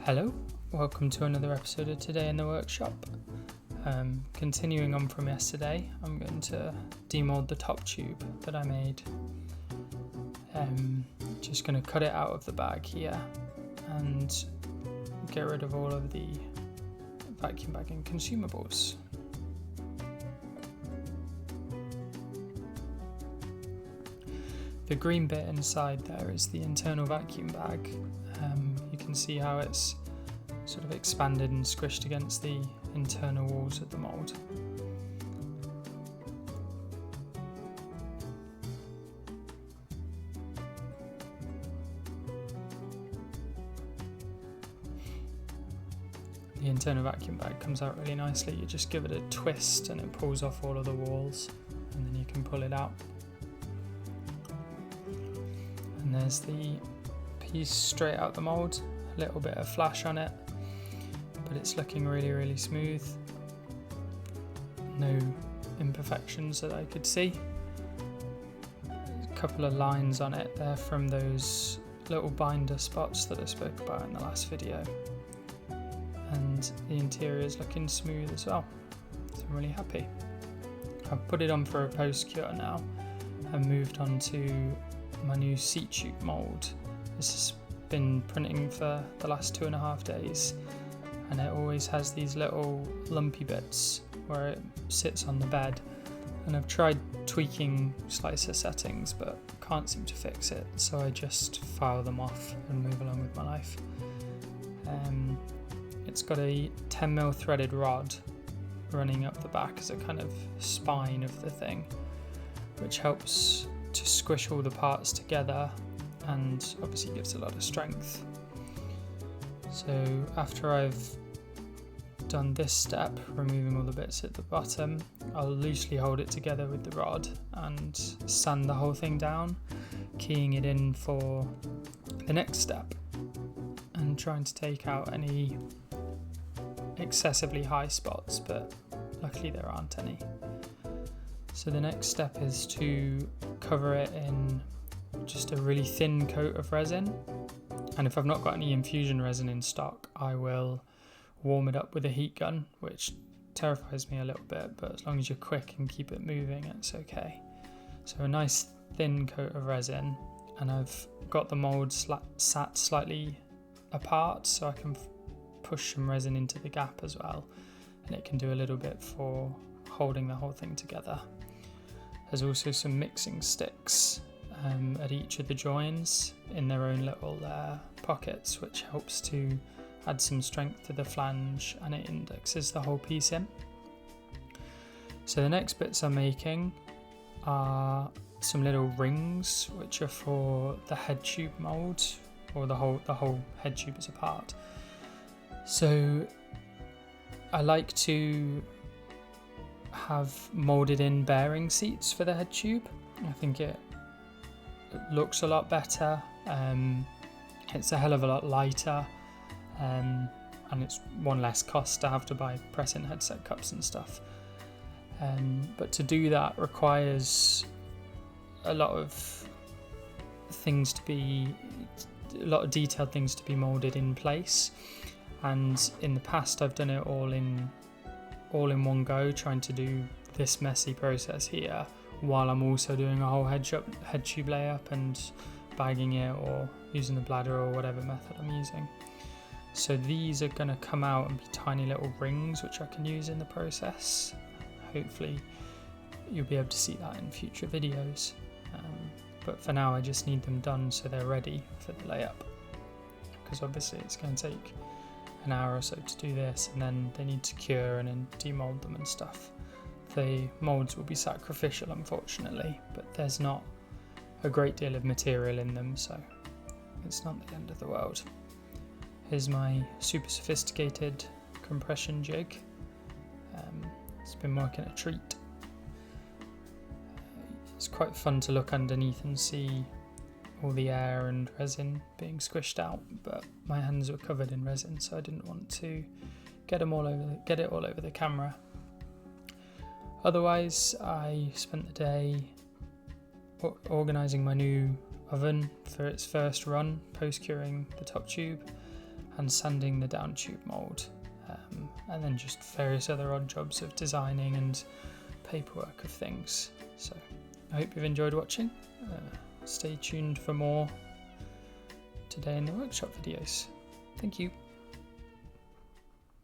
Hello, welcome to another episode of Today in the Workshop. Continuing on from yesterday, I'm going to demold the top tube that I made. Just going to cut it out of the bag here and get rid of all of the vacuum bagging consumables. The green bit inside there is the internal vacuum bag. You can see how it's sort of expanded and squished against the internal walls of the mould. The internal vacuum bag comes out really nicely. You just give it a twist and it pulls off all of the walls, and then you can pull it out. And there's the piece straight out the mould, a little bit of flash on it, but it's looking really smooth. No imperfections that I could see. A couple of lines on it there from those little binder spots that I spoke about in the last video. And the interior is looking smooth as well, so I'm really happy. I've put it on for a post cure now and moved on to my new seat tube mould. This has been printing for the last 2.5 days, and it always has these little lumpy bits where it sits on the bed, and I've tried tweaking slicer settings but can't seem to fix it, so I just file them off and move along with my life. It's got a 10mm threaded rod running up the back as a kind of spine of the thing, which helps to squish all the parts together and obviously gives a lot of strength. So after I've done this step, removing all the bits at the bottom, I'll loosely hold it together with the rod and sand the whole thing down, keying it in for the next step and trying to take out any excessively high spots, but luckily there aren't any. So the next step is to cover it in just a really thin coat of resin, and if I've not got any infusion resin in stock, I will warm it up with a heat gun, which terrifies me a little bit, but as long as you're quick and keep it moving, it's okay. So a nice thin coat of resin, and I've got the mould sat slightly apart so I can push some resin into the gap as well, and it can do a little bit for holding the whole thing together. There's also some mixing sticks at each of the joins in their own little pockets, which helps to add some strength to the flange, and it indexes the whole piece in. So the next bits I'm making are some little rings, which are for the head tube mould, or the whole head tube as a part. So I like to have moulded in bearing seats for the head tube. I think it looks a lot better. It's a hell of a lot lighter, and it's one less cost to have to buy press-in headset cups and stuff. But to do that requires a lot of detailed things to be moulded in place. And in the past, I've done it all in one go, trying to do this messy process here while I'm also doing a whole head tube layup and bagging it, or using the bladder, or whatever method I'm using. So these are going to come out and be tiny little rings which I can use in the process. Hopefully you'll be able to see that in future videos, but for now I just need them done so they're ready for the layup, because obviously it's going to take an hour or so to do this, and then they need to cure and then demold them and stuff. The moulds will be sacrificial, unfortunately, but there's not a great deal of material in them, so it's not the end of the world. Here's my super sophisticated compression jig. It's been working a treat. It's quite fun to look underneath and see all the air and resin being squished out, but my hands were covered in resin, so I didn't want to get it all over the camera. Otherwise, I spent the day organising my new oven for its first run, post-curing the top tube, and sanding the down tube mould, and then just various other odd jobs of designing and paperwork of things. So I hope you've enjoyed watching. Stay tuned for more Today in the Workshop videos. Thank you.